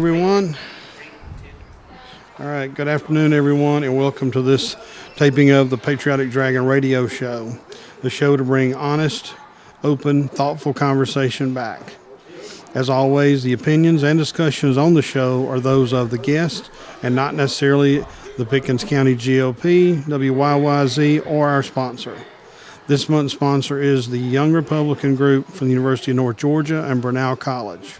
Everyone. All right, good afternoon, everyone, and welcome to this taping of the Patriotic Dragon radio show, the show to bring honest, open, thoughtful conversation back. As always, the opinions and discussions on the show are those of the guest and not necessarily the Pickens County GOP, WYYZ, or our sponsor. This month's sponsor is the Young Republican Group from the University of North Georgia and Brenau College.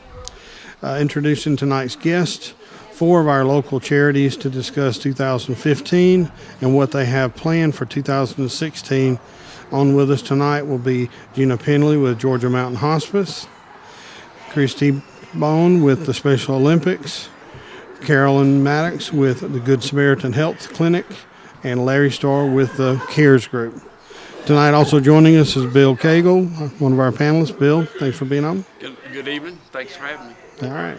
Introducing tonight's guest, 4 of our local charities to discuss 2015 and what they have planned for 2016. On with us tonight will be Gina Pendley with Georgia Mountain Hospice, Kristy Bone with the Special Olympics, Carole Maddux with the Good Samaritan Health Clinic, and Larry Starr with the CARES Group. Tonight also joining us is Bill Cagle, one of our panelists. Bill, thanks for being on. Good evening. Thanks for having me. All right.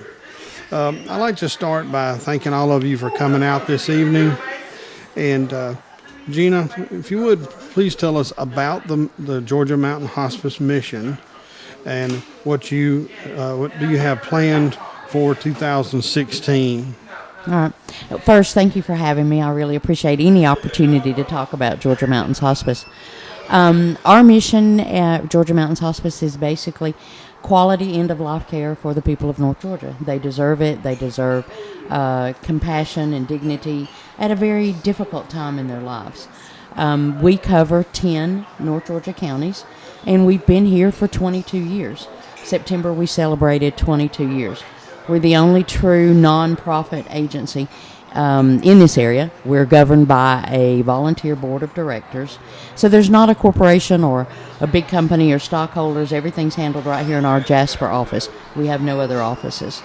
I'd like to start by thanking all of you for coming out this evening. And Gina, if you would, please tell us about the Georgia Mountain Hospice mission and what do you have planned for 2016? All right. First, thank you for having me. I really appreciate any opportunity to talk about Georgia Mountains Hospice. Our mission at Georgia Mountains Hospice is basically quality end-of-life care for the people of North Georgia. They deserve it. They deserve compassion and dignity at a very difficult time in their lives. We cover 10 North Georgia counties, and we've been here for 22 years. September, we celebrated 22 years. We're the only true nonprofit agency in this area. We're governed by a volunteer board of directors. So there's not a corporation or a big company or stockholders. Everything's handled right here in our Jasper office. We have no other offices.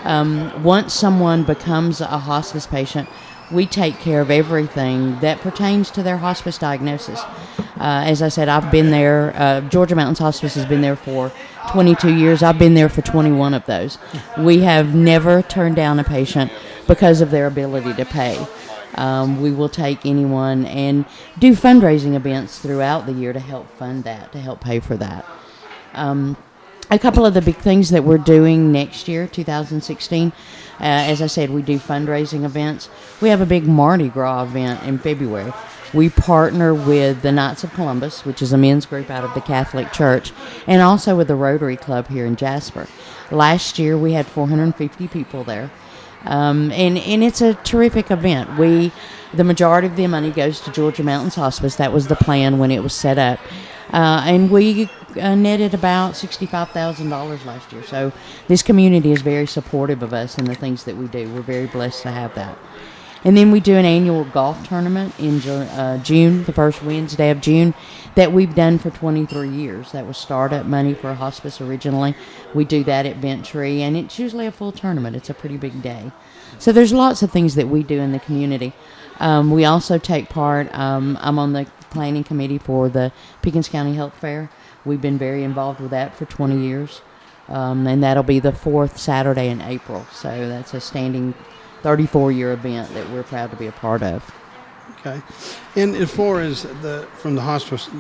Once someone becomes a hospice patient, we take care of everything that pertains to their hospice diagnosis. As I said, I've been there. Georgia Mountains Hospice has been there for 22 years. I've been there for 21 of those. We have never turned down a patient because of their ability to pay. We will take anyone and do fundraising events throughout the year to help fund that, to help pay for that. A couple of the big things that we're doing next year, 2016, as I said, we do fundraising events. We have a big Mardi Gras event in February. We partner with the Knights of Columbus, which is a men's group out of the Catholic Church, and also with the Rotary Club here in Jasper. Last year, we had 450 people there. And it's a terrific event. The majority of the money goes to Georgia Mountains Hospice. That was the plan when it was set up. And we netted about $65,000 last year. So this community is very supportive of us and the things that we do. We're very blessed to have that. And then we do an annual golf tournament in June, the first Wednesday of June, that we've done for 23 years. That was startup money for a hospice originally. We do that at Bent Tree, and it's usually a full tournament. It's a pretty big day. So there's lots of things that we do in the community. We also take part, I'm on the planning committee for the Pickens County Health Fair. We've been very involved with that for 20 years. And that'll be the 4th Saturday in April. So that's a standing 34-year event that we're proud to be a part of. Okay. And as far as from the hospice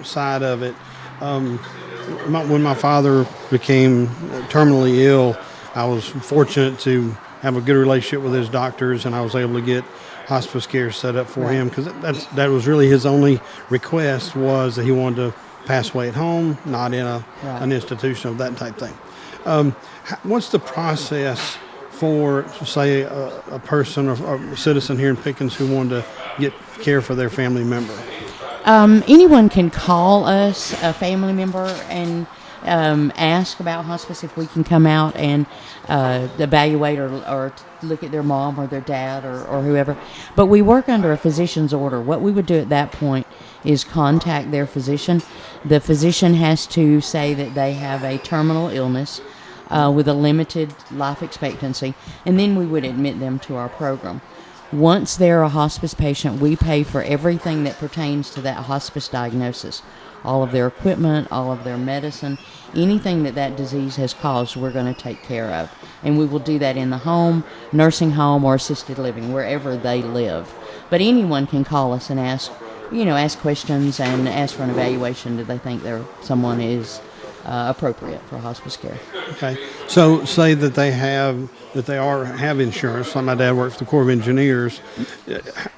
side of it, when my father became terminally ill, I was fortunate to have a good relationship with his doctors, and I was able to get hospice care set up for him, because that was really his only request, was that he wanted to pass away at home, not in an institution of that type thing. What's the process for, say, a person or a citizen here in Pickens who wanted to get care for their family member? Anyone can call us, a family member, and ask about hospice, if we can come out and evaluate or look at their mom or their dad or whoever. But we work under a physician's order. What we would do at that point is contact their physician. The physician has to say that they have a terminal illness with a limited life expectancy, and then we would admit them to our program. Once they're a hospice patient, we pay for everything that pertains to that hospice diagnosis. All of their equipment, all of their medicine, anything that disease has caused, we're going to take care of. And we will do that in the home, nursing home, or assisted living, wherever they live. But anyone can call us and ask questions and ask for an evaluation. Do they think someone is appropriate for hospice care. Okay. So say that they have insurance. Like my dad works for the Corps of Engineers.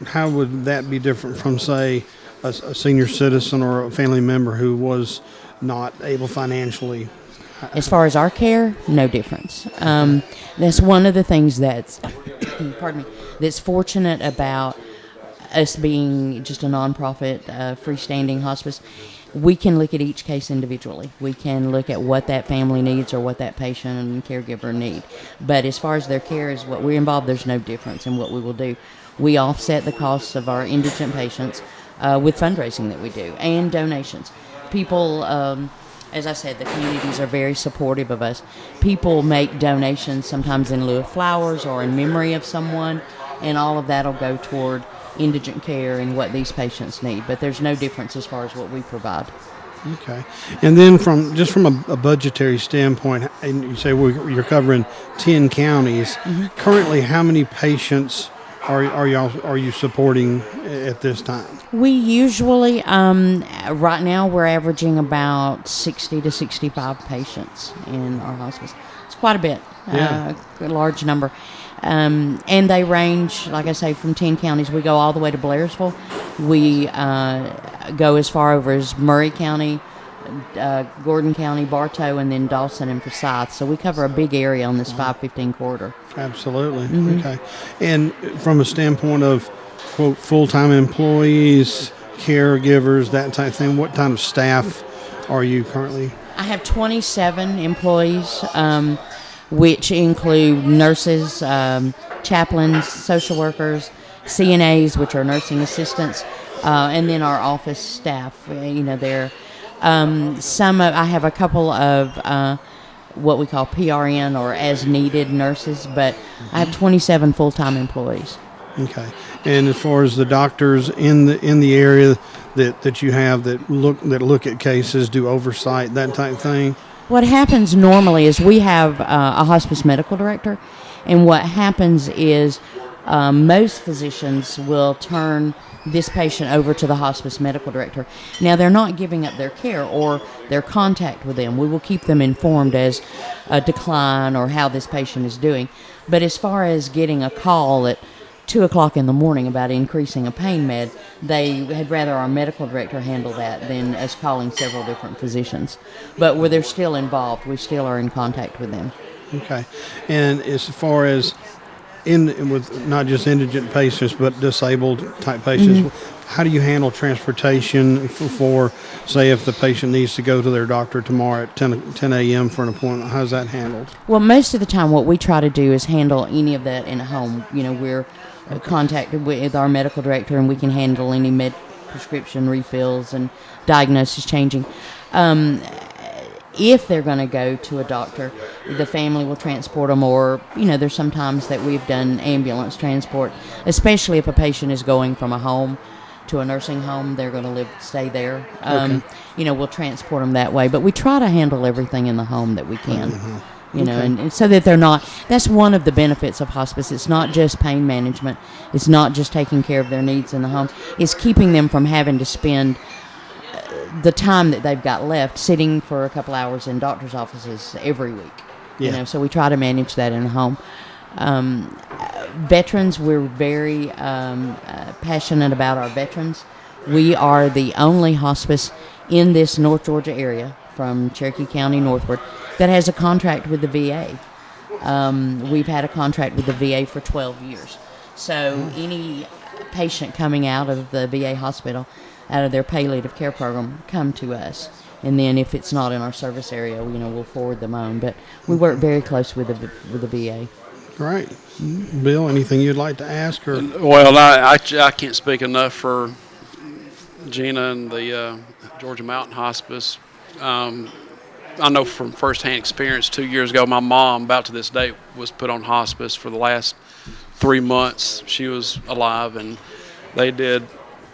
How would that be different from, say, a senior citizen or a family member who was not able financially? As far as our care, no difference. That's one of the things that's, pardon me, that's fortunate about us being just a nonprofit, freestanding hospice. We can look at each case individually. We can look at what that family needs or what that patient and caregiver need. But as far as their care is what we're involved, there's no difference in what we will do. We offset the costs of our indigent patients with fundraising that we do and donations. People, as I said, the communities are very supportive of us. People make donations sometimes in lieu of flowers or in memory of someone, and all of that will go toward indigent care and what these patients need. But there's no difference as far as what we provide. Okay. And then from a budgetary standpoint, and you say you're covering 10 counties. Mm-hmm. Currently, how many patients are you supporting at this time? We usually, right now, we're averaging about 60 to 65 patients in our hospice. It's quite a bit, a large number. And they range, like I say, from 10 counties. We go all the way to Blairsville. We go as far over as Murray County, Gordon County, Bartow, and then Dawson and Forsyth. So we cover a big area on this 515 corridor. Absolutely. Mm-hmm. Okay. And from a standpoint of, quote, full-time employees, caregivers, that type of thing, what kind of staff are you currently? I have 27 employees, which include nurses, chaplains, social workers, CNAs, which are nursing assistants, and then our office staff. I have a couple of what we call PRN or as needed nurses, but I have 27 full-time employees. Okay. And as far as the doctors in the area that you have that look at cases, do oversight, that type of thing? What happens normally is we have a hospice medical director, and what happens is most physicians will turn this patient over to the hospice medical director. Now, they're not giving up their care or their contact with them. We will keep them informed as a decline or how this patient is doing. But as far as getting a call at 2 o'clock in the morning about increasing a pain med, they had rather our medical director handle that than us calling several different physicians. But where they're still involved, we still are in contact with them. Okay. And as far as with not just indigent patients but disabled type patients, mm-hmm. How do you handle transportation for, say, if the patient needs to go to their doctor tomorrow at 10 a.m. for an appointment? How's that handled? Well, most of the time what we try to do is handle any of that in a home. We're contacted with our medical director, and we can handle any prescription refills and diagnosis changing. If they're going to go to a doctor, the family will transport them, or, there's sometimes that we've done ambulance transport, especially if a patient is going from a home to a nursing home, they're going to stay there. Okay. We'll transport them that way, but we try to handle everything in the home that we can. Mm-hmm. Okay. And so that they're not, that's one of the benefits of hospice. It's not just pain management. It's not just taking care of their needs in the home. It's keeping them from having to spend the time that they've got left sitting for a couple hours in doctor's offices every week. Yeah. So we try to manage that in the home. Veterans, we're very passionate about our veterans. We are the only hospice in this North Georgia area from Cherokee County northward that has a contract with the VA. We've had a contract with the VA for 12 years. So any patient coming out of the VA hospital, out of their palliative care program, come to us. And then if it's not in our service area, we'll forward them on. But we work very close with the VA. Great. Bill, anything you'd like to ask? Or? Well, I can't speak enough for Gina and the Georgia Mountain Hospice. I know from firsthand experience, 2 years ago, my mom, about to this date, was put on hospice for the last 3 months. She was alive, and they did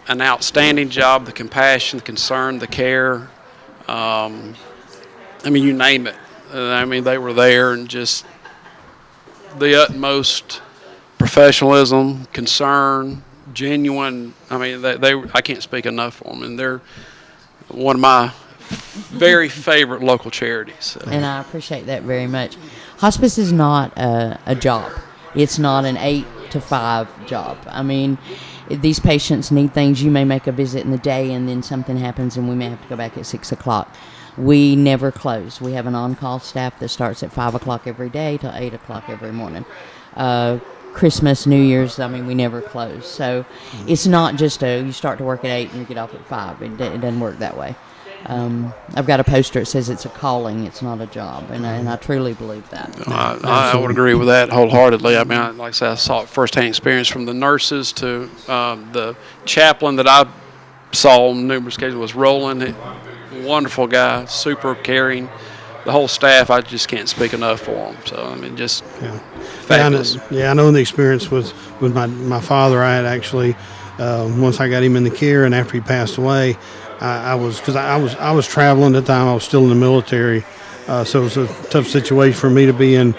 an outstanding job. The compassion, the concern, the care, you name it. They were there, and just the utmost professionalism, concern, genuine. I can't speak enough for them, and they're one of my very favorite local charities. So. And I appreciate that very much. Hospice is not a job. It's not an 8 to 5 job. I mean, these patients need things. You may make a visit in the day and then something happens and we may have to go back at 6 o'clock. We never close. We have an on-call staff that starts at 5 o'clock every day till 8 o'clock every morning. Christmas, New Year's, I mean, we never close. So it's not just you start to work at 8 and you get off at 5. It doesn't work that way. I've got a poster that says it's a calling, it's not a job, and I truly believe that. I would agree with that wholeheartedly. I mean, like I said, I saw it firsthand experience from the nurses to the chaplain that I saw on numerous occasions was Roland. Wonderful guy, super caring. The whole staff, I just can't speak enough for them. So, I mean, just fabulous. I know the experience with my father. I had actually, once I got him in the care and after he passed away, I was traveling at the time. I was still in the military, so it was a tough situation for me to be in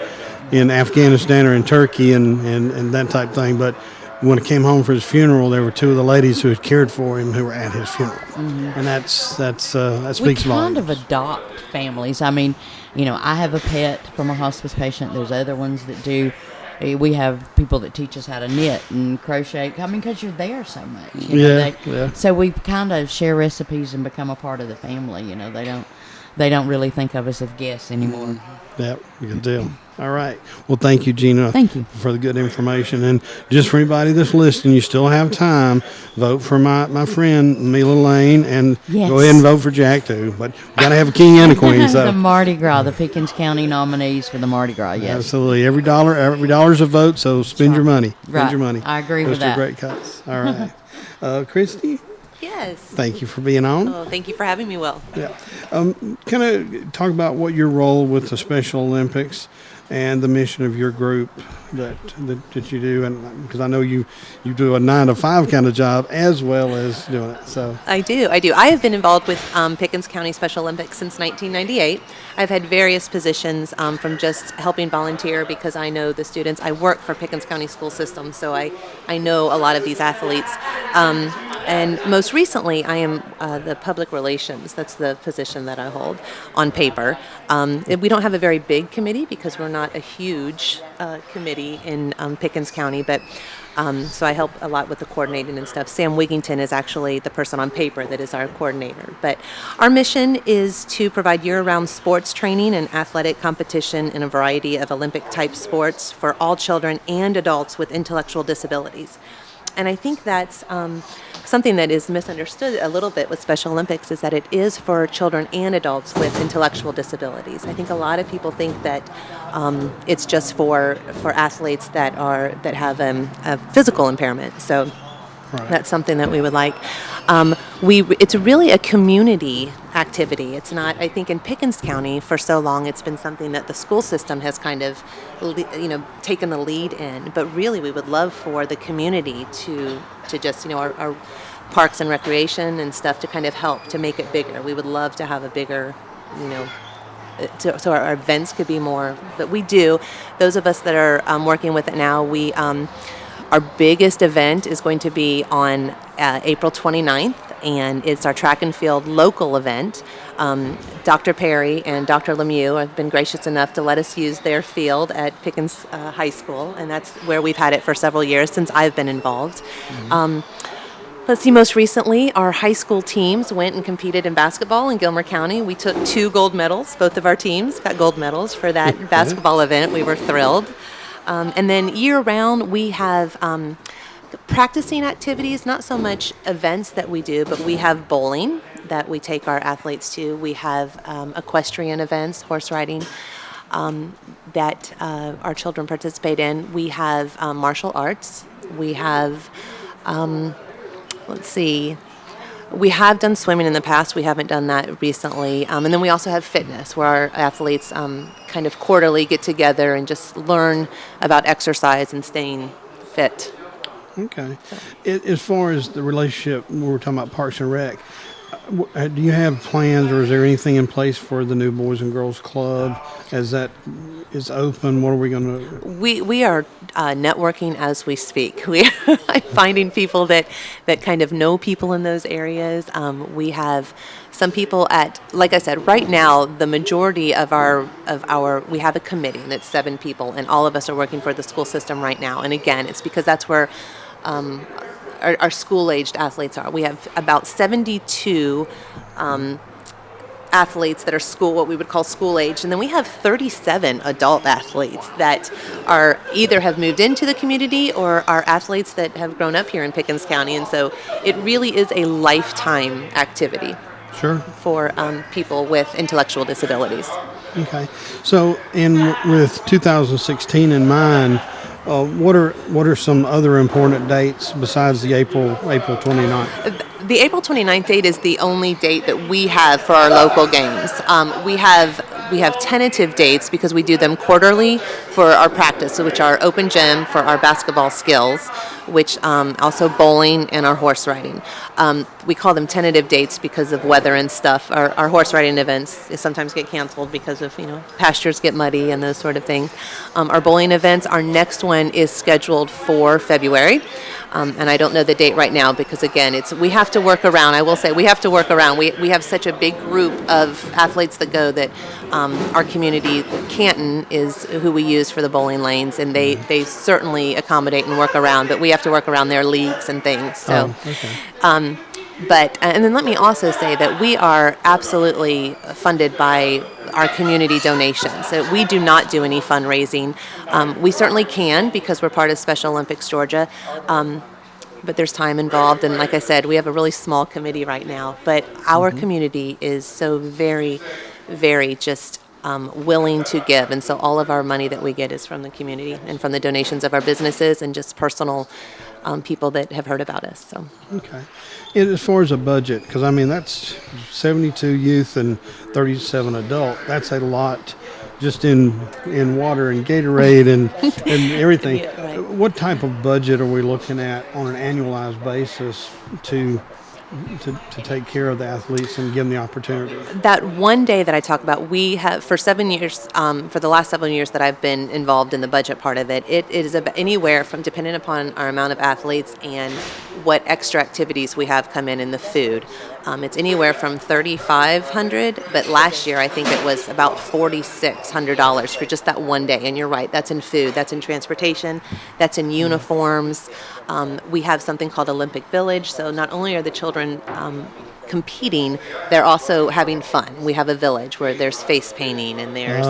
Afghanistan or in Turkey and that type of thing. But when I came home for his funeral, there were 2 of the ladies who had cared for him who were at his funeral, and that speaks volumes. We kind of adopt families. I mean, I have a pet from a hospice patient. There's other ones that do. We have people that teach us how to knit and crochet. I mean, because you're there so much. Yeah. So we kind of share recipes and become a part of the family. They don't really think of us as guests anymore. Yep, good deal. All right. Well, thank you, Gina. Thank you for the good information. And just for anybody that's listening, you still have time. Vote for my friend Mila Lane, and go ahead and vote for Jack too. But we got to have a king and a queen. So the Mardi Gras, the Pickens County nominees for the Mardi Gras. Yes, absolutely. Every dollar's a vote. So spend your money. Spend your money. I agree with that. Those are great cuts. All right, Kristy. Yes. Thank you for being on. Oh, thank you for having me, Will. Yeah. Kind of talk about what your role with the Special Olympics and the mission of your group that you do, and because I know you do a 9 to 5 kind of job as well as doing it. So I do. I have been involved with Pickens County Special Olympics since 1998. I've had various positions from just helping volunteer because I know the students. I work for Pickens County School System, so I know a lot of these athletes. And most recently, I am the public relations. That's the position that I hold on paper. We don't have a very big committee because we're not a huge committee in Pickens County, but so I help a lot with the coordinating and stuff. Sam Wigington is actually the person on paper that is our coordinator. But our mission is to provide year-round sports training and athletic competition in a variety of Olympic-type sports for all children and adults with intellectual disabilities. And I think that's something that is misunderstood a little bit with Special Olympics is that it is for children and adults with intellectual disabilities. I think a lot of people think that it's just for athletes that have a physical impairment. So that's something that we would like. It's really a community activity. It's not, I think in Pickens County for so long it's been something that the school system has kind of taken the lead in, but really we would love for the community to just, our parks and recreation and stuff to kind of help to make it bigger. We would love to have a bigger, so our events could be more, but we do. Those of us that are working with it now, our biggest event is going to be on April 29th, and it's our track and field local event. Dr. Perry and Dr. Lemieux have been gracious enough to let us use their field at Pickens High School, and that's where we've had it for several years since I've been involved. Let's see, most recently, our high school teams went and competed in basketball in Gilmer County. We took 2 gold medals. Both of our teams got gold medals for that basketball event. We were thrilled. And then year-round, we have practicing activities, not so much events that we do, but we have bowling that we take our athletes to. We have equestrian events, horse riding, that our children participate in. We have martial arts. We have, we have done swimming in the past. We haven't done that recently. And then we also have fitness, where our athletes kind of quarterly get together and just learn about exercise and staying fit. Okay. As far as the relationship, we were talking about Parks and Rec, do you have plans or is there anything in place for the new Boys and Girls Club as that is open? What are we going to... We are networking as we speak. We are finding people that kind of know people in those areas. We have some people like I said, right now, the majority of we have a committee, and it's 7 people, and all of us are working for the school system right now. And again, it's because that's where our school-aged athletes are. We have about 72 athletes that are what we would call school-aged, and then we have 37 adult athletes that are either have moved into the community or are athletes that have grown up here in Pickens County, and so it really is a lifetime activity. Sure. For people with intellectual disabilities. Okay. So, with 2016 in mind, what are some other important dates besides the April 29th? The April 29th date is the only date that we have for our local games. We have tentative dates because we do them quarterly for our practice, which are open gym for our basketball skills, which also bowling and our horse riding. We call them tentative dates because of weather and stuff. Our horse riding events sometimes get canceled because of pastures get muddy and those sort of things. Our bowling events, our next one is scheduled for February. And I don't know the date right now because, again, we have to work around. I will say we have to work around. We have such a big group of athletes that go that our community, Canton, is who we use for the bowling lanes, and they certainly accommodate and work around, but we have to work around their leagues and things. So, okay. And then let me also say that we are absolutely funded by our community donations. So we do not do any fundraising. We certainly can because we're part of Special Olympics Georgia, but there's time involved. And like I said, we have a really small committee right now. But our community is so very, very just willing to give. And so all of our money that we get is from the community and from the donations of our businesses and just personal people that have heard about us. So. Okay. And as far as a budget, because that's 72 youth and 37 adult. That's a lot, just in water and Gatorade and everything. Yeah, right. What type of budget are we looking at on an annualized basis to take care of the athletes and give them the opportunity? That one day that I talk about, we have for 7 years, for the last 7 years that I've been involved in the budget part of it, it is about anywhere from, depending upon our amount of athletes and what extra activities we have come in the food. It's anywhere from $3,500, but last year I think it was about $4,600 for just that one day. And you're right, that's in food, that's in transportation, that's in uniforms. We have something called Olympic Village, so not only are the children competing, they're also having fun. We have a village where there's face painting and there's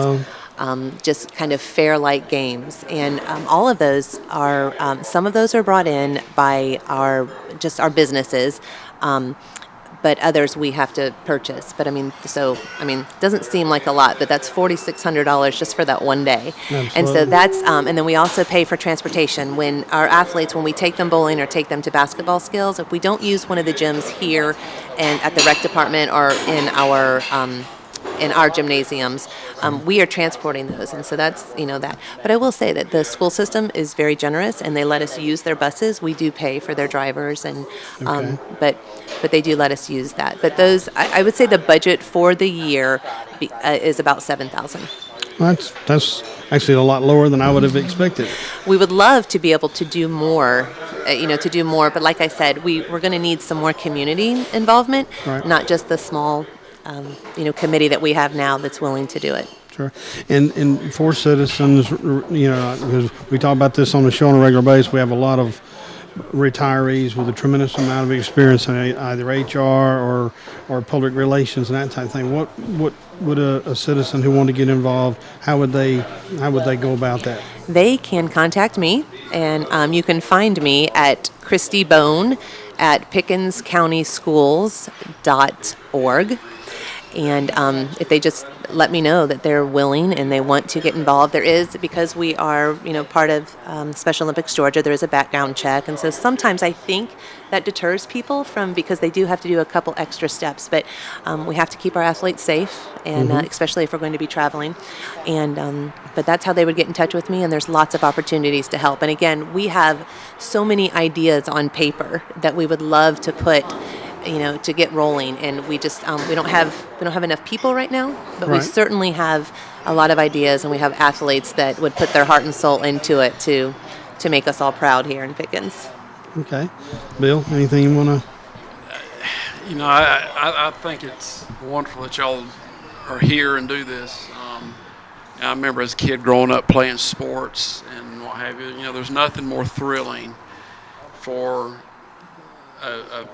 just kind of fair-like games. And all of those are, some of those are brought in by our businesses, but others we have to purchase. But it doesn't seem like a lot, but that's $4,600 just for that one day. Absolutely. And so that's, and then we also pay for transportation. When our athletes, when we take them bowling or take them to basketball skills, if we don't use one of the gyms here and at the rec department or in our gymnasiums, we are transporting those, and so that's that. But I will say that the school system is very generous, and they let us use their buses. We do pay for their drivers, and but they do let us use that. But those, I would say, the budget for the year is about $7,000. That's actually a lot lower than I would have expected. We would love to be able to do more, But like I said, we're going to need some more community involvement, Right. not just the small. Committee that we have now that's willing to do it. Sure. And for citizens, because we talk about this on the show on a regular basis, we have a lot of retirees with a tremendous amount of experience in either HR or public relations and that type of thing. What would a citizen who wanted to get involved, how would they go about that? They can contact me, and you can find me at Kristy Bone at pickenscountyschools.org. And if they just let me know that they're willing and they want to get involved, there is, because we are, part of Special Olympics Georgia, there is a background check. And so sometimes I think that deters people because they do have to do a couple extra steps. But we have to keep our athletes safe, and especially if we're going to be traveling. And but that's how they would get in touch with me, and there's lots of opportunities to help. And again, we have so many ideas on paper that we would love to put to get rolling, and we just we don't have enough people right now, but Right. we certainly have a lot of ideas, and we have athletes that would put their heart and soul into it to make us all proud here in Pickens. Okay. Bill, anything you want to? I think it's wonderful that y'all are here and do this. I remember as a kid growing up playing sports and what have you. There's nothing more thrilling for an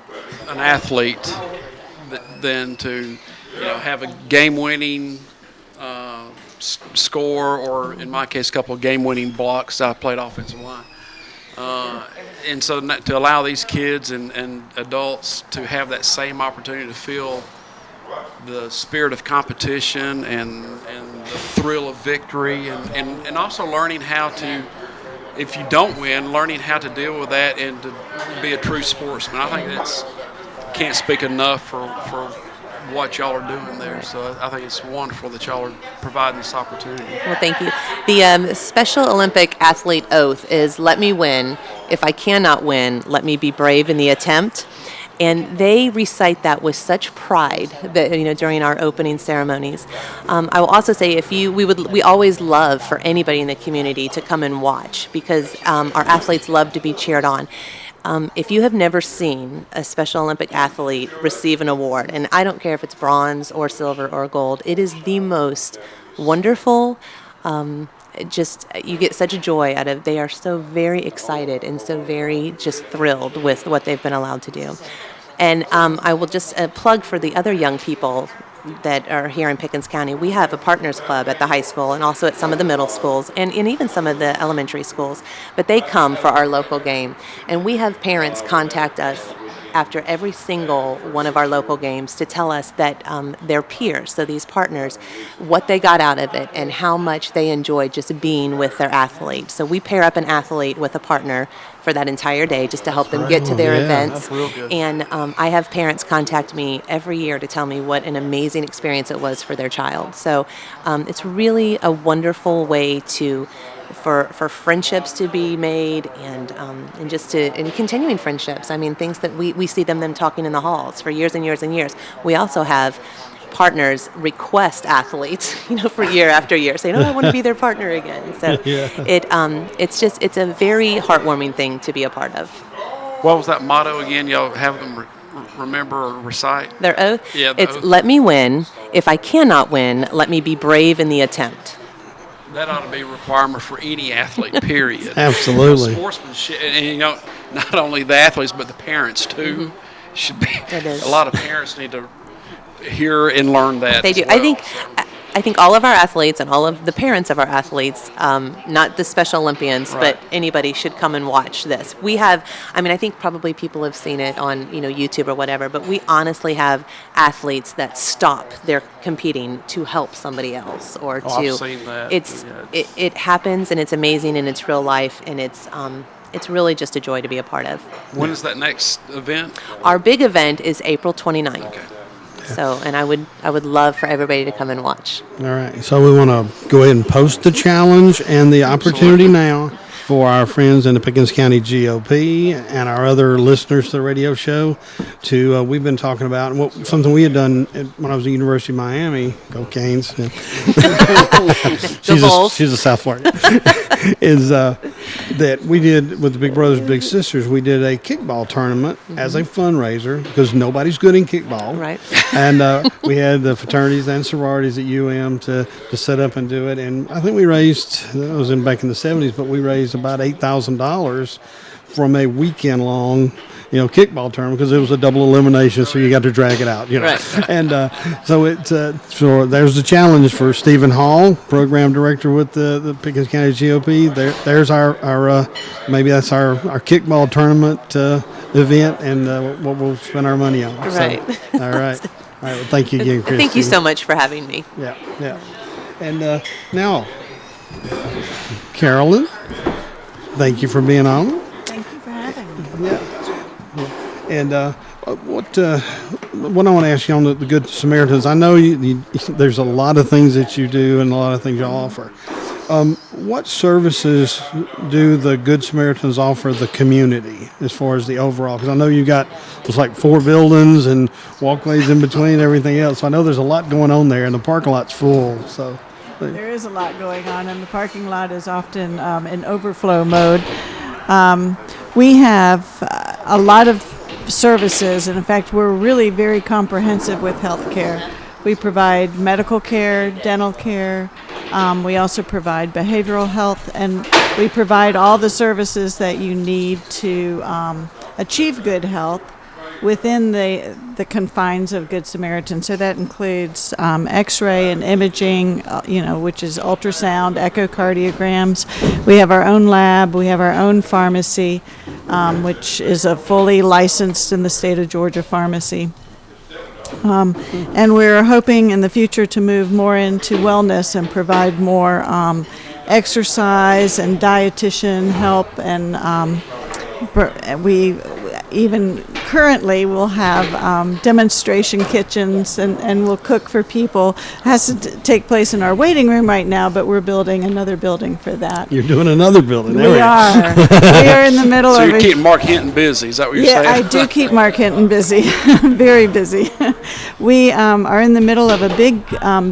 athlete than to have a game-winning score, or in my case, a couple of game-winning blocks. I played offensive line. And so to allow these kids and adults to have that same opportunity to feel the spirit of competition and the thrill of victory, and also learning how to, if you don't win, learning how to deal with that and to be a true sportsman. I think can't speak enough for what y'all are doing there. So I think it's wonderful that y'all are providing this opportunity. Well, thank you. The Special Olympic athlete oath is, let me win. If I cannot win, let me be brave in the attempt. And they recite that with such pride that during our opening ceremonies. I will also say, we always love for anybody in the community to come and watch, because our athletes love to be cheered on. If you have never seen a Special Olympic athlete receive an award, and I don't care if it's bronze or silver or gold, it is the most wonderful. You get such a joy out of. They are so very excited and so very just thrilled with what they've been allowed to do. And I will just plug for the other young people that are here in Pickens County. We have a partners club at the high school and also at some of the middle schools and even some of the elementary schools. But they come for our local game. And we have parents contact us after every single one of our local games to tell us that their peers, so these partners, what they got out of it and how much they enjoyed just being with their athlete. So we pair up an athlete with a partner for that entire day just to help them get to their events. That's real good. And I have parents contact me every year to tell me what an amazing experience it was for their child. So it's really a wonderful way for friendships to be made and continuing friendships. I mean, things that we see them talking in the halls for years and years and years. We also have partners request athletes, for year after year, saying, "Oh, I want to be their partner again." So it's a very heartwarming thing to be a part of. What was that motto again? Y'all have them remember or recite? Their oath? Yeah, it's oath. Let me win. If I cannot win, let me be brave in the attempt. That ought to be a requirement for any athlete, period. Absolutely. Sportsmanship, and not only the athletes, but the parents, too. Should be. It is. A lot of parents need to hear and learn that. They do. Well. I think all of our athletes and all of the parents of our athletes, not the Special Olympians, Right. but anybody should come and watch this. We have, I think probably people have seen it on, YouTube or whatever, but we honestly have athletes that stop their competing to help somebody else or to. I've seen that. It happens, and it's amazing, and it's real life, and it's really just a joy to be a part of. When is that next event? Our big event is April 29th. Okay. So, and I would love for everybody to come and watch. All right. So we want to go ahead and post the challenge and the opportunity now for our friends in the Pickens County GOP and our other listeners to the radio show. We've been talking about something we had done when I was at the University of Miami. Go Canes! She's a South Florida. Is that we did with the Big Brothers Big Sisters? We did a kickball tournament as a fundraiser because nobody's good in kickball, Right. And we had the fraternities and sororities at UM to set up and do it, and I think we raised. That was back in the 70s, but we raised about $8,000 from a weekend-long, kickball tournament because it was a double elimination, so you got to drag it out, Right. And so there's the challenge for Stephen Hall, program director with the Pickens County GOP. There's our maybe that's our kickball tournament event and what we'll spend our money on. Right. So, all right. All right. Well, thank you again, Kristy. Thank you so much for having me. Yeah. And now, Carolyn, thank you for being on. Thank you for having me. Yeah. And what I want to ask you on the Good Samaritans, I know there's a lot of things that you do and a lot of things you offer. What services do the Good Samaritans offer the community as far as the overall? Because I know you got, it's like 4 buildings and walkways in between everything else. So I know there's a lot going on there, and the parking lot's full. So There is a lot going on, and the parking lot is often in overflow mode. We have a lot of services, and in fact, we're really very comprehensive with health care. We provide medical care, dental care. We also provide behavioral health, and we provide all the services that you need to achieve good health within the confines of Good Samaritan. So that includes X-ray and imaging, which is ultrasound, echocardiograms. We have our own lab. We have our own pharmacy, which is a fully licensed in the state of Georgia pharmacy. And we're hoping in the future to move more into wellness and provide more exercise and dietitian help, and we even currently will have demonstration kitchens, and we'll cook for people. It has to take place in our waiting room right now, but we're building another building for that. You're doing another building. There We are. We are in the middle So of you it. keep Mark Hinton busy, is that what you're Yeah, saying? I do keep Mark Hinton busy, very busy. We are in the middle of a big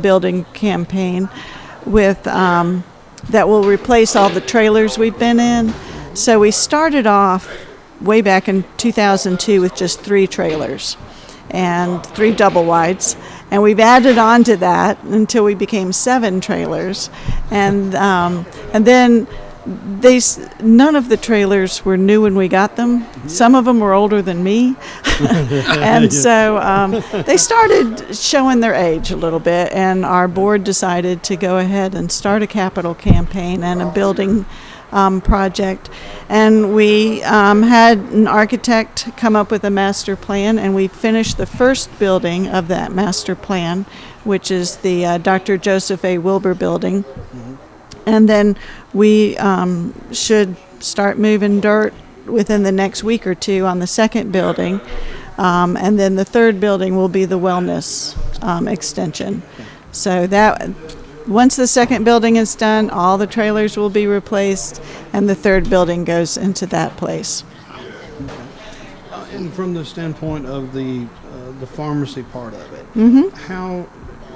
building campaign with that will replace all the trailers we've been in. So we started off way back in 2002 with just 3 trailers and 3 double wides, and we've added on to that until we became 7 trailers, and then none of the trailers were new when we got them. Some of them were older than me, and so they started showing their age a little bit, and our board decided to go ahead and start a capital campaign and a building project, and we had an architect come up with a master plan, and we finished the first building of that master plan, which is the Dr. Joseph A. Wilbur building. And then we should start moving dirt within the next week or 2 on the second building, and then the third building will be the wellness extension. So that once the second building is done, all the trailers will be replaced, and the third building goes into that place. And from the standpoint of the pharmacy part of it, how,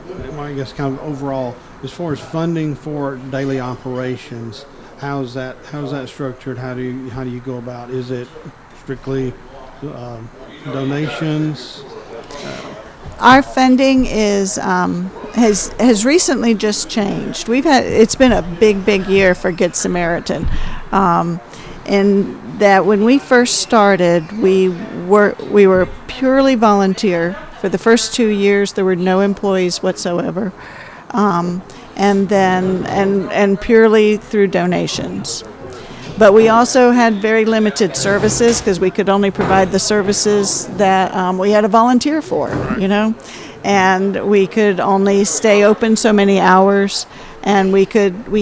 well, I guess kind of overall, as far as funding for daily operations, how's that structured? How do you go about? Is it strictly donations? Our funding is has recently just changed. It's been a big year for Good Samaritan, in that when we first started, we were purely volunteer. For the first 2 years, there were no employees whatsoever, and then purely through donations. But we also had very limited services because we could only provide the services that we had a volunteer for, and we could only stay open so many hours, and we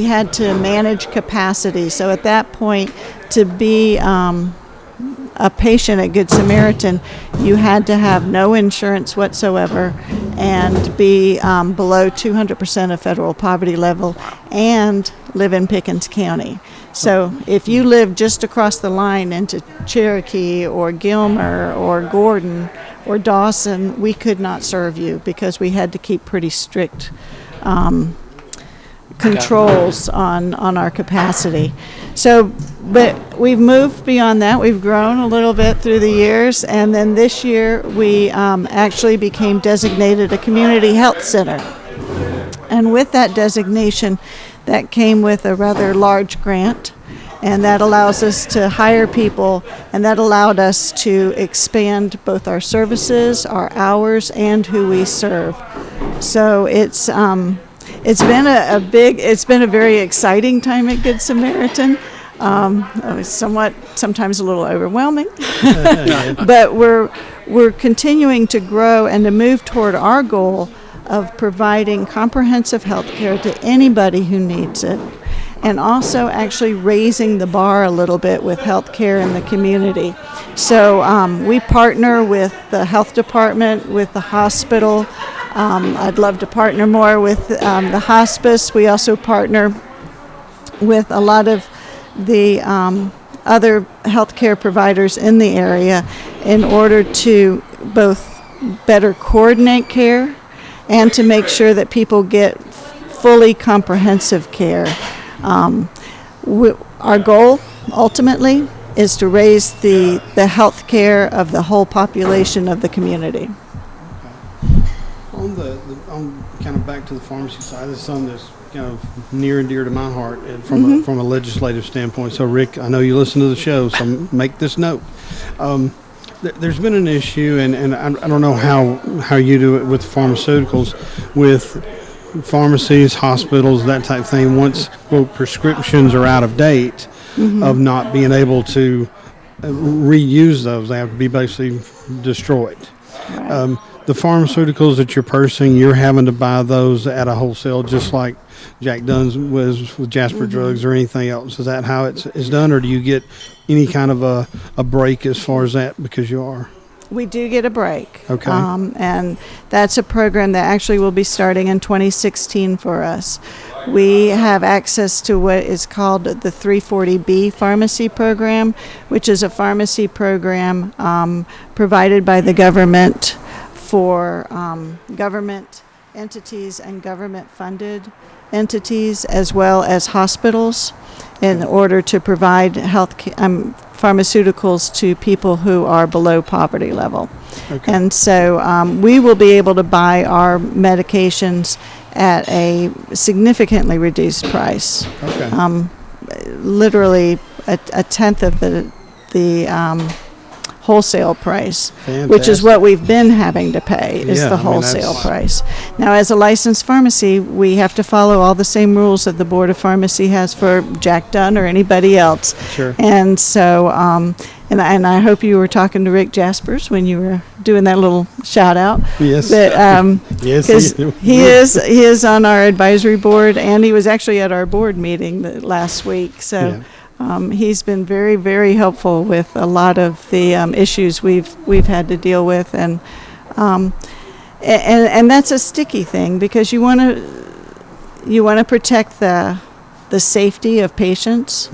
had to manage capacity. So at that point, to be a patient at Good Samaritan, you had to have no insurance whatsoever and be below 200% of federal poverty level and live in Pickens County. So if you live just across the line into Cherokee or Gilmer or Gordon or Dawson, we could not serve you because we had to keep pretty strict controls on our capacity. So, but we've moved beyond that. We've grown a little bit through the years, and then this year we actually became designated a community health center. And with that designation, that came with a rather large grant, and that allows us to hire people, and that allowed us to expand both our services, our hours, and who we serve. So it's been a very exciting time at Good Samaritan. Sometimes a little overwhelming, but we're continuing to grow and to move toward our goal of providing comprehensive health care to anybody who needs it, and also actually raising the bar a little bit with health care in the community. So we partner with the health department, with the hospital. I'd love to partner more with the hospice. We also partner with a lot of the other healthcare providers in the area in order to both better coordinate care and to make sure that people get fully comprehensive care. Our goal, ultimately, is to raise the health care of the whole population of the community. On kind of back to the pharmacy side, this is something that's kind of near and dear to my heart and from a legislative standpoint. So, Rick, I know you listen to the show, so make this note. There's been an issue, and I don't know how you do it with pharmaceuticals, with pharmacies, hospitals, that type of thing. Once prescriptions are out of date, of not being able to reuse those, they have to be basically destroyed. Right. The pharmaceuticals that you're purchasing, you're having to buy those at a wholesale, just like Jack Dunn's was with Jasper Drugs or anything else. Is that how it's done, or do you get any kind of a break as far as that because you are? We do get a break. Okay. And that's a program that actually will be starting in 2016 for us. We have access to what is called the 340B pharmacy program, which is a pharmacy program provided by the government for government entities and government-funded entities, as well as hospitals, in order to provide pharmaceuticals to people who are below poverty level. Okay. And so we will be able to buy our medications at a significantly reduced price. Okay. Literally a tenth of the wholesale price, Fantastic. which is what we've been having to pay, is Yeah, the I mean, wholesale that's- price. Now, as a licensed pharmacy, we have to follow all the same rules that the Board of Pharmacy has for Jack Dunn or anybody else. Sure. And so, and I hope you were talking to Rick Jaspers when you were doing that little shout out. Yes. That, Yes. because he is on our advisory board, and he was actually at our board meeting last week. So. Yeah. He's been very, very helpful with a lot of the issues we've had to deal with, and that's a sticky thing because you want to protect the safety of patients,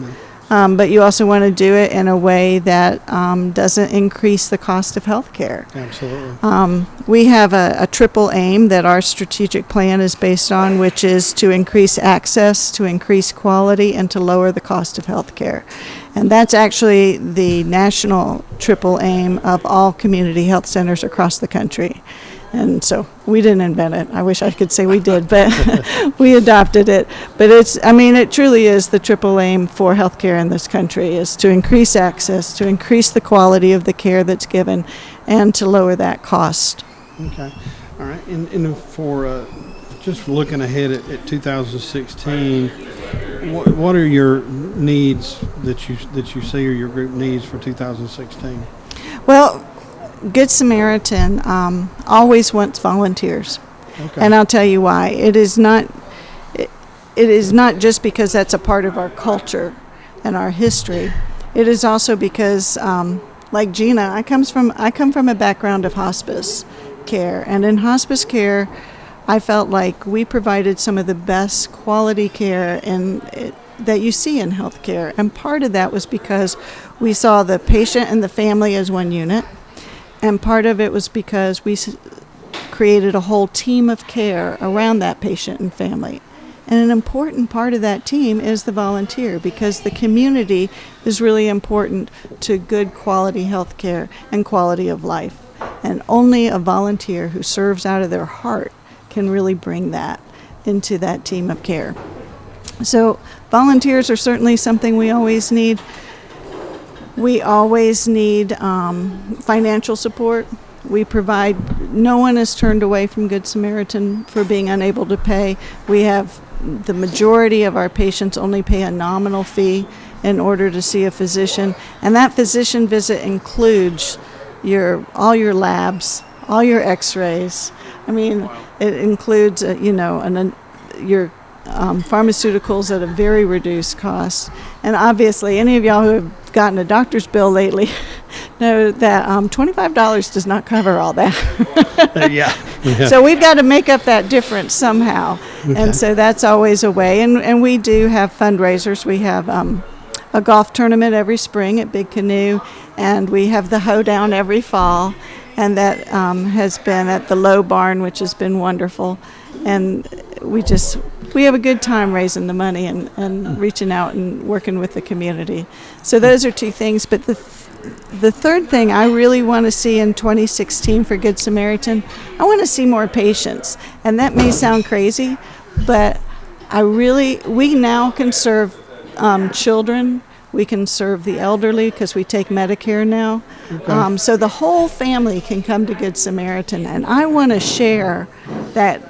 but you also want to do it in a way that doesn't increase the cost of health care. Absolutely. We have a triple aim that our strategic plan is based on, which is to increase access, to increase quality, and to lower the cost of health care. And that's actually the national triple aim of all community health centers across the country. And so we didn't invent it. I wish I could say we did, but we adopted it. But it truly is the triple aim for healthcare in this country, is to increase access, to increase the quality of the care that's given, and to lower that cost. Okay. All right. And for just looking ahead at 2016, what are your needs that you see, or your group needs for 2016? Well, Good Samaritan always wants volunteers, Okay. and I'll tell you why. It is not just because that's a part of our culture and our history. It is also because, like Gina, I come from a background of hospice care, and in hospice care, I felt like we provided some of the best quality care that you see in healthcare, and part of that was because we saw the patient and the family as one unit. And part of it was because we created a whole team of care around that patient and family. And an important part of that team is the volunteer, because the community is really important to good quality health care and quality of life. And only a volunteer who serves out of their heart can really bring that into that team of care. So volunteers are certainly something we always need. We always need financial support. We provide, no one is turned away from Good Samaritan for being unable to pay. We have the majority of our patients only pay a nominal fee in order to see a physician. And that physician visit includes all your labs, all your x-rays. I mean, it includes, your pharmaceuticals at a very reduced cost. And obviously, any of y'all who have gotten a doctor's bill lately know that $25 does not cover all that. Yeah. So we've got to make up that difference somehow. Okay. And so that's always a way. And we do have fundraisers. We have a golf tournament every spring at Big Canoe, and we have the hoedown every fall. And that has been at the Low Barn, which has been wonderful. And we just we have a good time raising the money and reaching out and working with the community. So those are two things. But the third thing I really want to see in 2016 for Good Samaritan, I want to see more patients. And that may sound crazy, but we now can serve children. We can serve the elderly because we take Medicare now. Okay. So the whole family can come to Good Samaritan. And I want to share that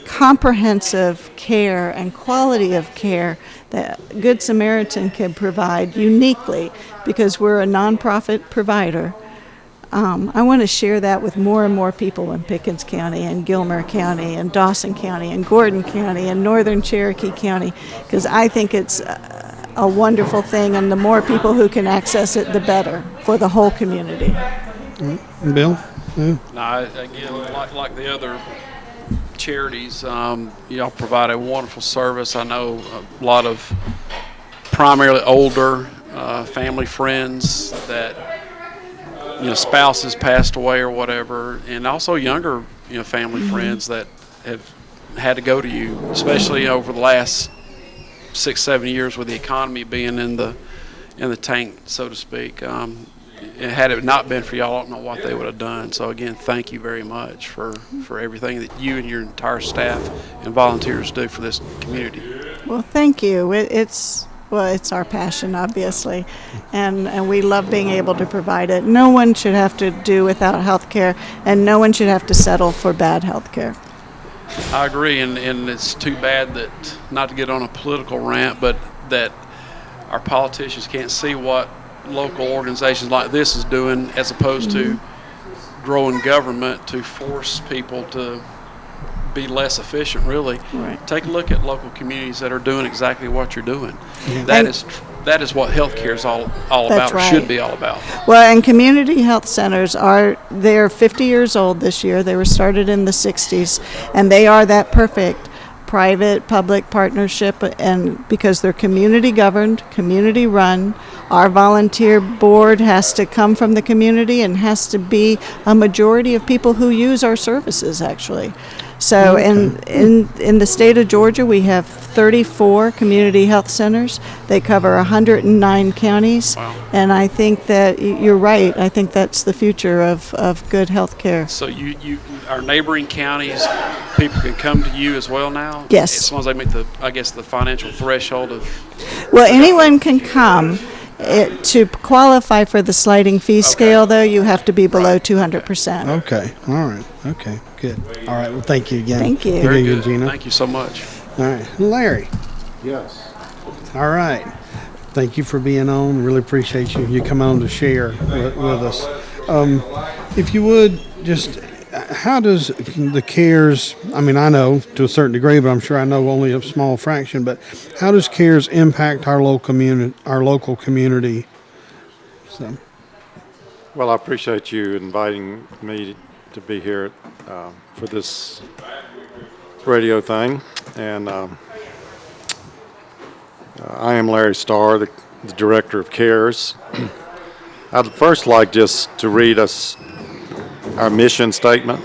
comprehensive care and quality of care that Good Samaritan can provide uniquely because we're a nonprofit provider. I want to share that with more and more people in Pickens County and Gilmer County and Dawson County and Gordon County and Northern Cherokee County because I think it's a wonderful thing, and the more people who can access it, the better for the whole community. Bill? Yeah. No, again, like the other charities, y'all provide a wonderful service. I know a lot of primarily older family friends that spouses passed away or whatever, and also younger family friends that have had to go to you, especially over the last 6-7 years with the economy being in the tank, so to speak. Had it not been for y'all, I don't know what they would have done. So again, thank you very much for everything that you and your entire staff and volunteers do for this community. Well, thank you. It's our passion, obviously, and we love being able to provide it. No one should have to do without health care, and no one should have to settle for bad health care. I agree, and it's too bad that, not to get on a political rant, but that our politicians can't see what local organizations like this is doing as opposed to growing government to force people to be less efficient, really. Right. Take a look at local communities that are doing exactly what you're doing. Yeah. That is what healthcare is all about, right. Or should be all about. Well, and community health centers they're 50 years old this year. They were started in the 60s, and they are that perfect private-public partnership, and because they're community governed, community run, our volunteer board has to come from the community and has to be a majority of people who use our services, actually. So in the state of Georgia, we have 34 community health centers. They cover 109 counties. Wow. And I think that you're right. I think that's the future of good health care. So our neighboring counties, people can come to you as well now? Yes. As long as they meet the financial threshold of... Well, anyone can come. To qualify for the sliding fee scale, though, you have to be below 200%. Okay. All right. Okay. Good. All right. Well, thank you again. Thank you. Very good. Gina. Thank you so much. All right. Larry. Yes. All right. Thank you for being on. Really appreciate you coming on to share with us. If you would, just how does the CARES, I mean, I know to a certain degree, but I'm sure I know only a small fraction, but how does CARES impact our local community? So. Well, I appreciate you inviting me to be here for this radio thing. And I am Larry Starr, the director of CARES. I'd first like just to read us our mission statement.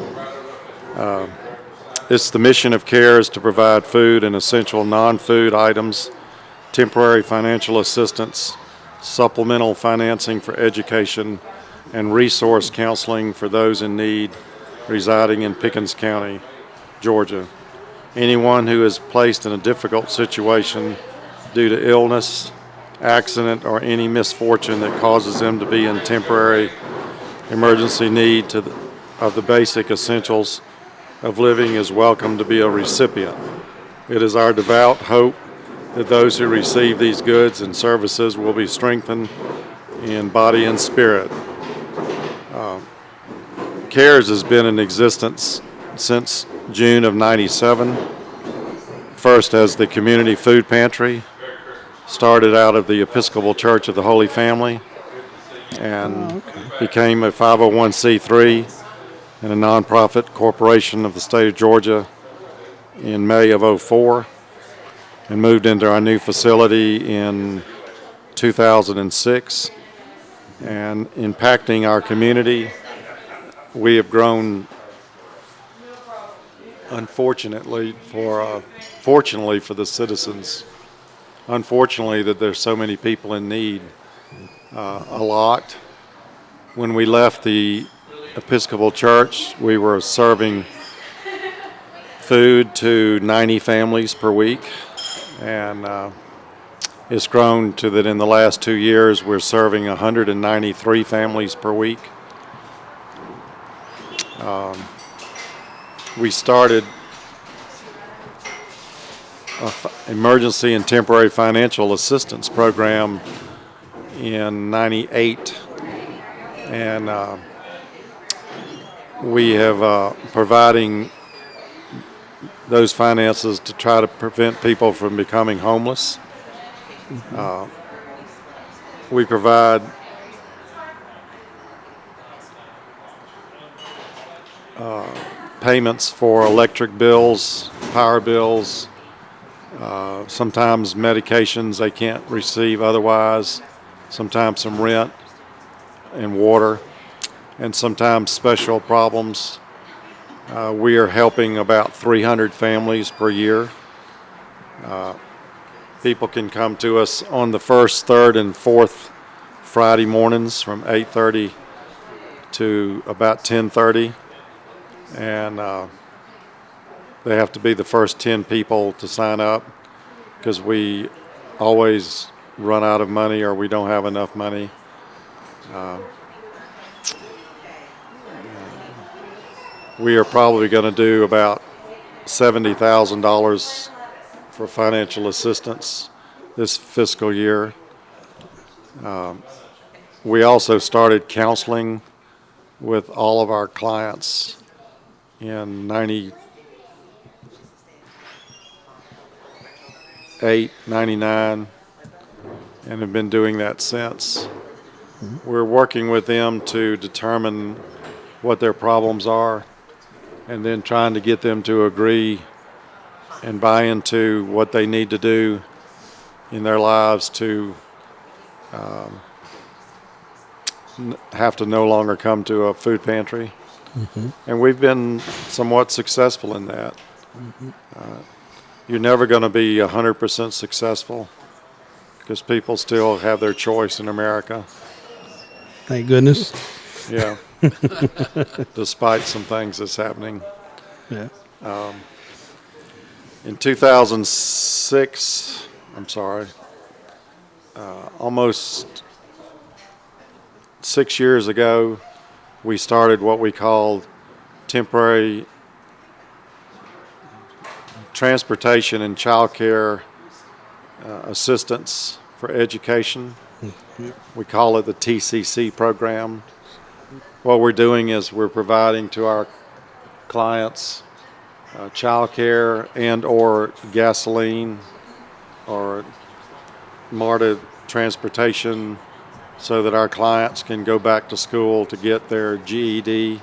It's the mission of CARES to provide food and essential non-food items, temporary financial assistance, supplemental financing for education, and resource counseling for those in need residing in Pickens County, Georgia. Anyone who is placed in a difficult situation due to illness, accident, or any misfortune that causes them to be in temporary emergency need of the basic essentials of living is welcome to be a recipient. It is our devout hope that those who receive these goods and services will be strengthened in body and spirit. CARES has been in existence since June of '97, first as the community food pantry, started out of the Episcopal Church of the Holy Family, and became a 501c3 and a nonprofit corporation of the state of Georgia in May of '04, and moved into our new facility in 2006. And impacting our community, we have grown fortunately for the citizens, unfortunately that there's so many people in need. A lot. When we left the Episcopal Church, we were serving food to 90 families per week, and it's grown to that in the last 2 years we're serving 193 families per week. We started an emergency and temporary financial assistance program in '98, and we have providing those finances to try to prevent people from becoming homeless. We provide payments for electric bills, power bills, sometimes medications they can't receive otherwise, sometimes some rent and water, and sometimes special problems. We are helping about 300 families per year. People can come to us on the first, third, and fourth Friday mornings from 8:30 to about 10:30. And they have to be the first 10 people to sign up because we always run out of money or we don't have enough money. We are probably going to do about $70,000 for financial assistance this fiscal year. We also started counseling with all of our clients in 98, 99, and have been doing that since. We're working with them to determine what their problems are and then trying to get them to agree and buy into what they need to do in their lives to have to no longer come to a food pantry. And we've been somewhat successful in that. You're never going to be 100% successful because people still have their choice in America. Thank goodness. Yeah. Despite some things that's happening. Yeah. In 2006, almost 6 years ago, we started what we called temporary transportation and child care assistance for education. We call it the TCC program. What we're doing is we're providing to our clients child care and or gasoline or MARTA transportation so that our clients can go back to school to get their GED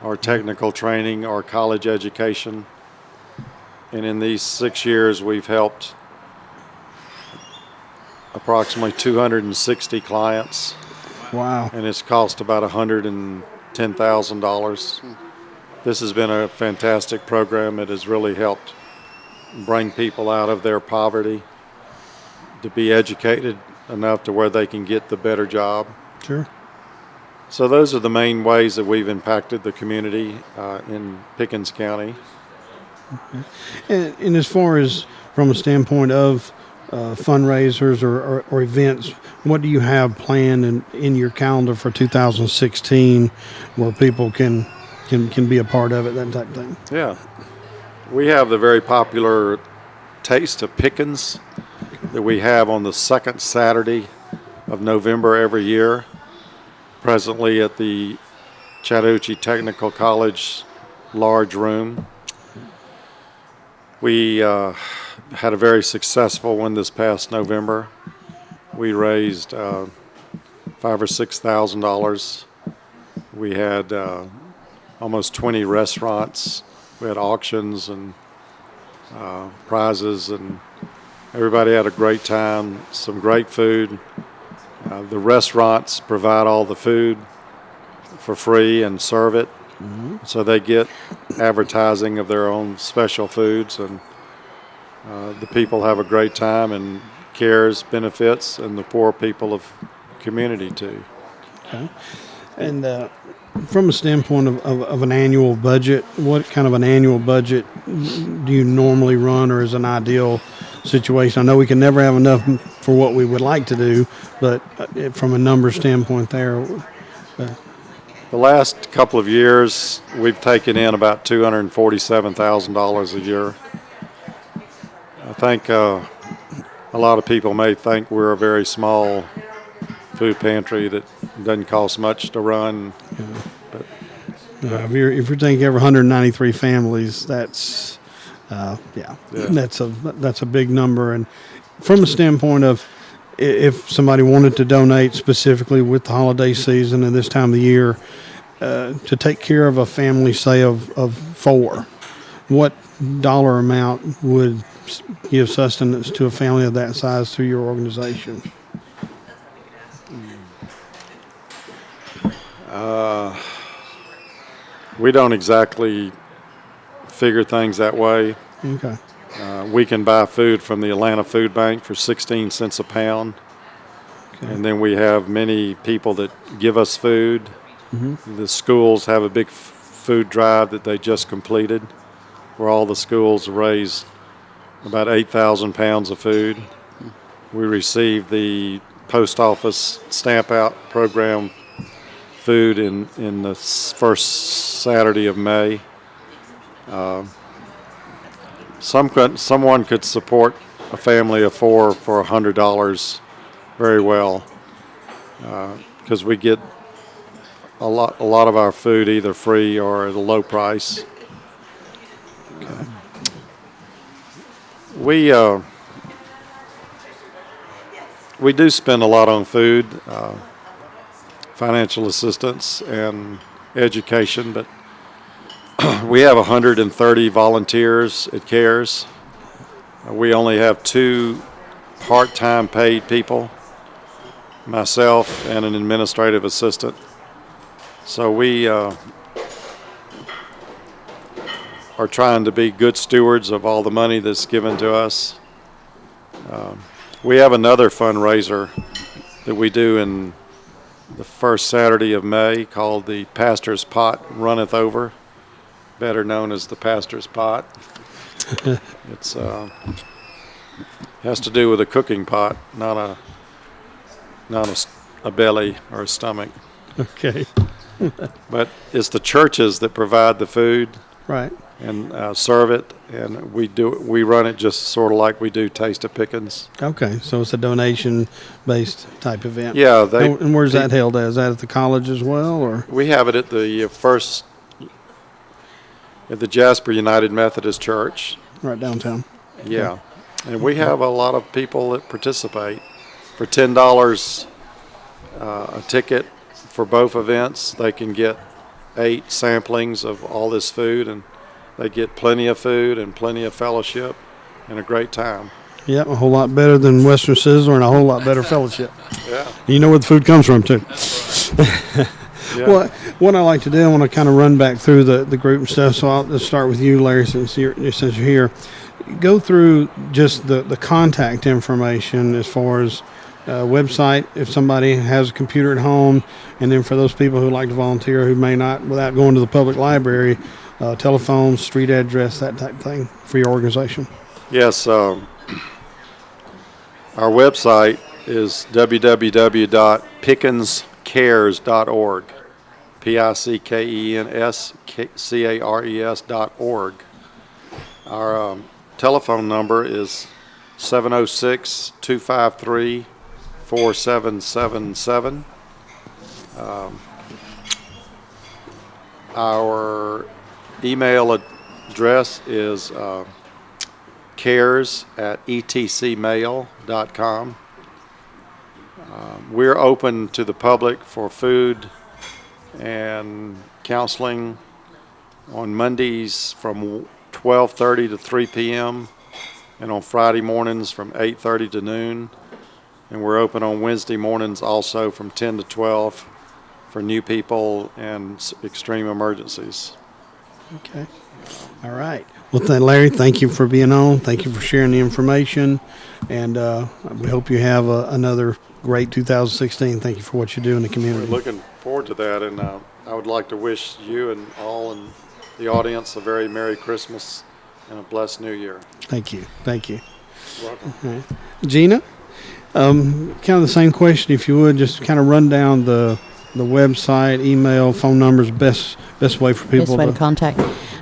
or technical training or college education. And in these 6 years, we've helped approximately 260 clients. Wow. And it's cost about $110,000. This has been a fantastic program. It has really helped bring people out of their poverty to be educated enough to where they can get the better job. Sure. So those are the main ways that we've impacted the community in Pickens County. And as far as from a standpoint of fundraisers or events, what do you have planned in your calendar for 2016 where people can be a part of it, that type of thing? Yeah. We have the very popular Taste of Pickens that we have on the second Saturday of November every year, presently at the Chattahoochee Technical College large room. We had a very successful one this past November. We raised $5,000 or $6,000. We had almost 20 restaurants. We had auctions and prizes, and everybody had a great time, some great food. The restaurants provide all the food for free and serve it. So they get advertising of their own special foods, and the people have a great time, and CARES benefits, and the poor people of community too. Okay. And from a standpoint of an annual budget, what kind of an annual budget do you normally run, or is an ideal situation? I know we can never have enough for what we would like to do, but from a number standpoint there. The last couple of years, we've taken in about $247,000 a year. I think a lot of people may think we're a very small food pantry that doesn't cost much to run. But if you're thinking every 193 families, that's that's a big number. And from a standpoint of if somebody wanted to donate specifically with the holiday season and this time of the year to take care of a family, say of 4, what dollar amount would give sustenance to a family of that size through your organization? We don't exactly figure things that way. Okay. We can buy food from the Atlanta Food Bank for 16 cents a pound. Okay. And then we have many people that give us food. Mm-hmm. The schools have a big food drive that they just completed, where all the schools raised about 8,000 pounds of food. We received the post office stamp out program food in the first Saturday of May. Someone could support a family of 4 for $100 very well, because we get a lot of our food either free or at a low price. Okay. We do spend a lot on food, financial assistance, and education, but we have 130 volunteers at CARES. We only have 2 part-time paid people, myself and an administrative assistant. So we are trying to be good stewards of all the money that's given to us. We have another fundraiser that we do in the first Saturday of May called the Pastor's Pot Runneth Over, better known as the Pastor's Pot. It's has to do with a cooking pot, not a belly or a stomach. Okay. But it's the churches that provide the food, Right. and serve it, and we run it just sort of like we do Taste of Pickens. Okay, so it's a donation-based type event. Yeah, and where's that held at? Is that at the college as well, or? We have it at the at the Jasper United Methodist Church. Right downtown. Yeah, and we have a lot of people that participate. For $10 a ticket for both events, they can get 8 samplings of all this food, and they get plenty of food and plenty of fellowship and a great time. Yep, a whole lot better than Western Sizzler and a whole lot better fellowship. Yeah. You know where the food comes from, too. Yeah. Well, what I like to do, I want to kind of run back through the group and stuff, so I'll just start with you, Larry, since you're here. Go through just the contact information as far as website, if somebody has a computer at home, and then for those people who like to volunteer who may not, without going to the public library, telephone, street address, that type of thing for your organization. Yes, our website is www.pickenscares.org, PICKENSCARES.org. Our telephone number is 706-253-4777. Our email address is cares@etcmail.com. We're open to the public for food and counseling on Mondays from 12:30 to 3 p.m. and on Friday mornings from 8:30 to noon. And we're open on Wednesday mornings also from 10 to 12 for new people and extreme emergencies. Okay. All right. Well, Larry, thank you for being on. Thank you for sharing the information. And we hope you have another great 2016. Thank you for what you do in the community. We're looking forward to that, and I would like to wish you and all in the audience a very Merry Christmas and a blessed New Year. Thank you. Thank you. You're welcome. All right. Gina, kind of the same question, if you would, just kind of run down the website, email, phone numbers, best way for people Best way to contact.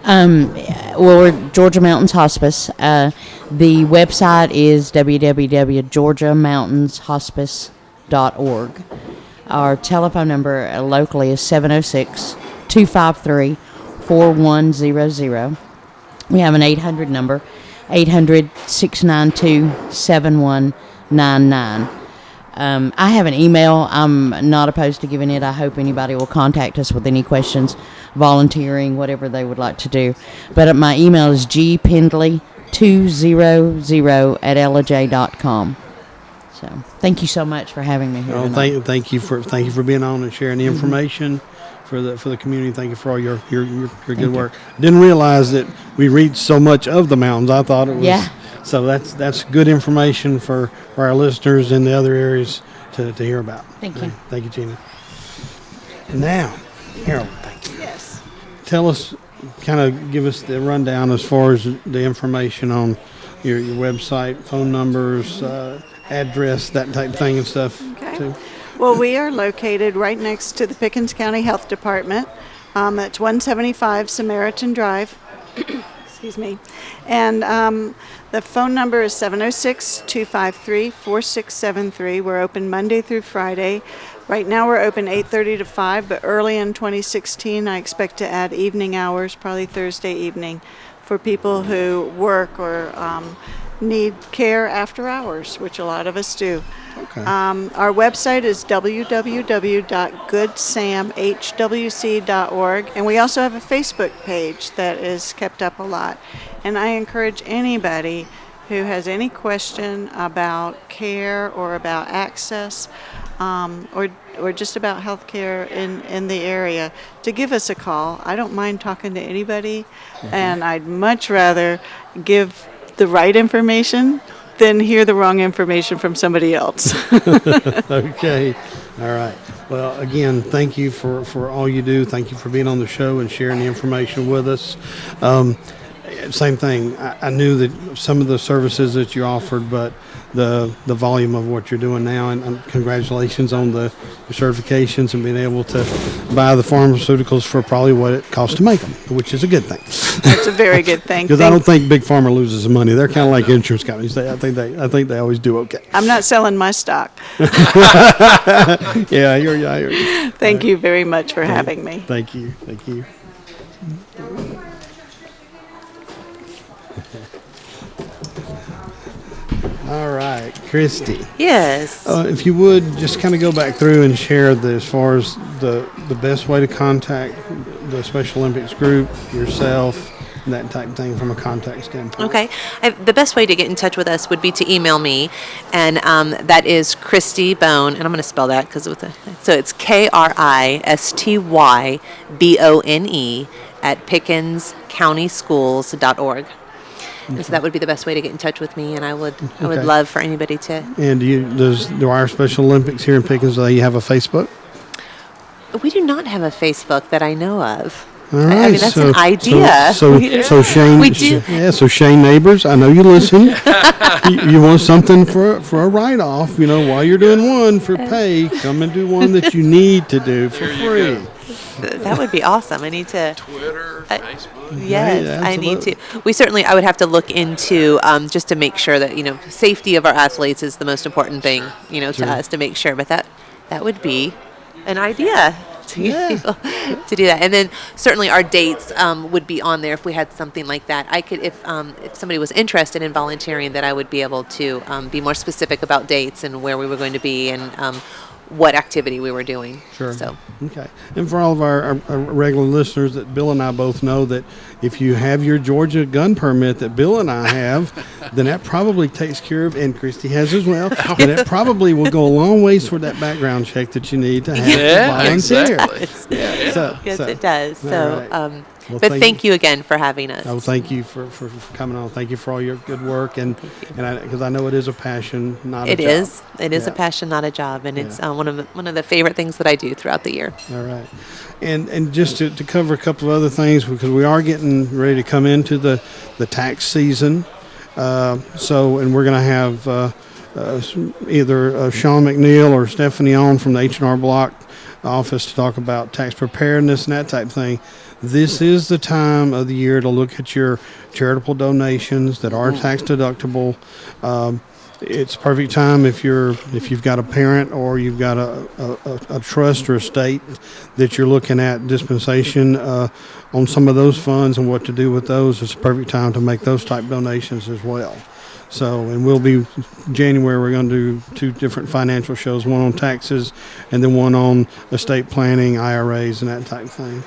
Well, we're Georgia Mountains Hospice. The website is www.georgiamountainshospice.org. Our telephone number locally is 706-253-4100. We have an 800 number, 800-692-7199. I have an email. I'm not opposed to giving it. I hope anybody will contact us with any questions, volunteering, whatever they would like to do. But my email is gpendley200@loj.com. So thank you so much for having me here Well, tonight. thank you for being on and sharing the information for the community. Thank you for all your good work. Didn't realize that we read so much of the mountains. I thought it was. Yeah. So that's good information for our listeners in the other areas to hear about. Thank you. Thank you, Gina. Now, Carole, thank you. Yes. Tell us, kind of give us the rundown as far as the information on your website, phone numbers, address, that type of thing and stuff. Okay. Too. Well, we are located right next to the Pickens County Health Department. That's 175 Samaritan Drive. Excuse me. And the phone number is 706-253-4673. We're open Monday through Friday. Right now we're open 8:30 to 5, but early in 2016 I expect to add evening hours, probably Thursday evening, for people who work or need care after hours, which a lot of us do. Okay. Our website is www.goodsamhwc.org, and we also have a Facebook page that is kept up a lot. And I encourage anybody who has any question about care or about access or just about health care in the area to give us a call. I don't mind talking to anybody, and I'd much rather give the right information than hear the wrong information from somebody else. Okay. All right. Well, again, thank you for all you do. Thank you for being on the show and sharing the information with us. Same thing. I knew that some of the services that you offered, but the volume of what you're doing now, and congratulations on the certifications and being able to buy the pharmaceuticals for probably what it costs to make them, which is a good thing. That's a very good thing. Because I don't think Big Pharma loses money. They're kind of like insurance companies. I think they always do okay. I'm not selling my stock. Yeah, I hear you. Thank you very much for having me. Thank you. All right, Kristy. Yes. If you would just kind of go back through and share as far as the best way to contact the Special Olympics group, yourself, and that type of thing from a contact standpoint. Okay. The best way to get in touch with us would be to email me, and that is Kristy Bone, and I'm going to spell that so it's KRISTYBONE at pickenscountyschools.org. And so that would be the best way to get in touch with me, and I would love for anybody to. And do our Special Olympics here in Pickens, you have a Facebook? We do not have a Facebook that I know of. All right, I mean, that's an idea. So Shane, We do. So Shane Neighbors, I know you listen. you want something for a write-off, while you're doing one for pay, come and do one that you need to do for free. That would be awesome. I need to. Twitter, Facebook. Yes, Yeah, I need to. I would have to look into just to make sure that safety of our athletes is the most important thing to us to make sure. But that would be an idea to get people to do that. And then certainly our dates would be on there if we had something like that. I could, if somebody was interested in volunteering, that I would be able to be more specific about dates and where we were going to be and what activity we were doing. Sure. So. Okay. And for all of our regular listeners, that Bill and I both know that if you have your Georgia gun permit that Bill and I have, then that probably takes care of, and Kristy has as well, and it probably will go a long ways toward that background check that you need to have to volunteer. Exactly. Yes, it does. So, right. Well, but thank you again for having us. Oh, thank you for coming on. Thank you for all your good work, and because I know it is a passion, not a job. It is a passion, not a job, and it's one of the favorite things that I do throughout the year. All right, and just to cover a couple of other things, because we are getting ready to come into the tax season, and we're going to have either Sean McNeil or Stephanie on from the H&R Block office to talk about tax preparedness and that type of thing. This is the time of the year to look at your charitable donations that are tax deductible. It's a perfect time if you've got a parent or you've got a trust or estate that you're looking at dispensation on some of those funds and what to do with those. It's a perfect time to make those type donations as well. So, and we'll be January. We're going to do 2 different financial shows, one on taxes and then one on estate planning, IRAs, and that type of thing.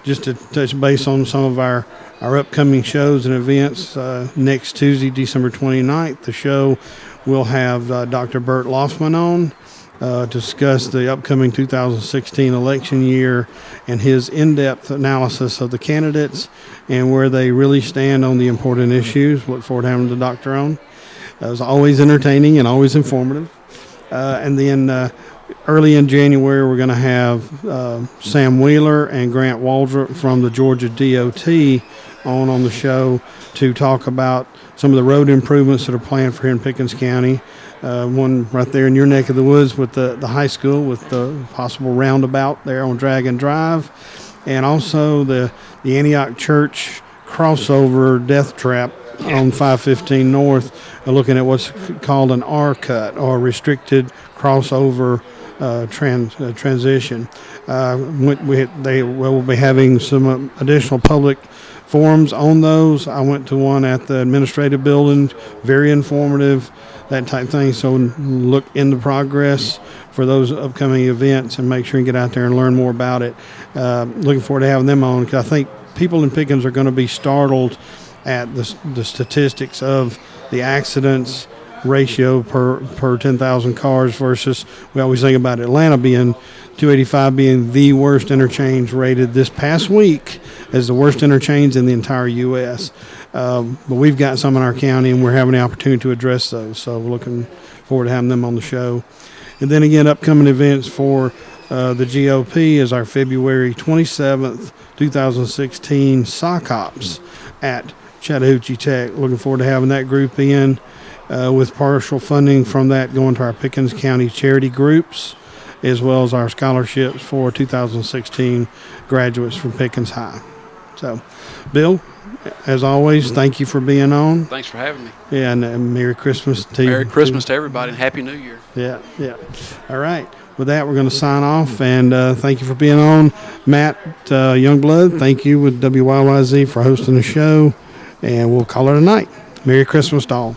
Just to touch base on some of our upcoming shows and events, next Tuesday, December 29th, the show will have Dr. Bert Lossman on to discuss the upcoming 2016 election year and his in-depth analysis of the candidates and where they really stand on the important issues. Look forward to having the doctor on. It was always entertaining and always informative. And then early in January, we're going to have Sam Wheeler and Grant Waldrop from the Georgia DOT on the show to talk about some of the road improvements that are planned for here in Pickens County. One right there in your neck of the woods with the high school with the possible roundabout there on Dragon Drive. And also the Antioch Church crossover death trap on 515 North, looking at what's called an R-cut or restricted crossover transition. They will be having some additional public forums on those. I went to one at the administrative building, very informative, that type of thing. So look in the progress for those upcoming events and make sure you get out there and learn more about it. Looking forward to having them on, because I think people in Pickens are going to be startled at the statistics of the accidents ratio per 10,000 cars versus, we always think about Atlanta being 285 being the worst interchange rated this past week as the worst interchange in the entire U.S. But we've got some in our county, and we're having the opportunity to address those. So we're looking forward to having them on the show. And then again, upcoming events for the GOP is our February 27th, 2016 Sock Ops at Chattahoochee Tech. Looking forward to having that group in. With partial funding from that going to our Pickens County charity groups, as well as our scholarships for 2016 graduates from Pickens High. So, Bill, as always, thank you for being on. Thanks for having me. Yeah, and Merry Christmas to you. Merry Christmas to everybody, and Happy New Year. Yeah. All right. With that, we're going to sign off, and thank you for being on. Matt Youngblood, thank you with WYYZ for hosting the show, and we'll call it a night. Merry Christmas to all.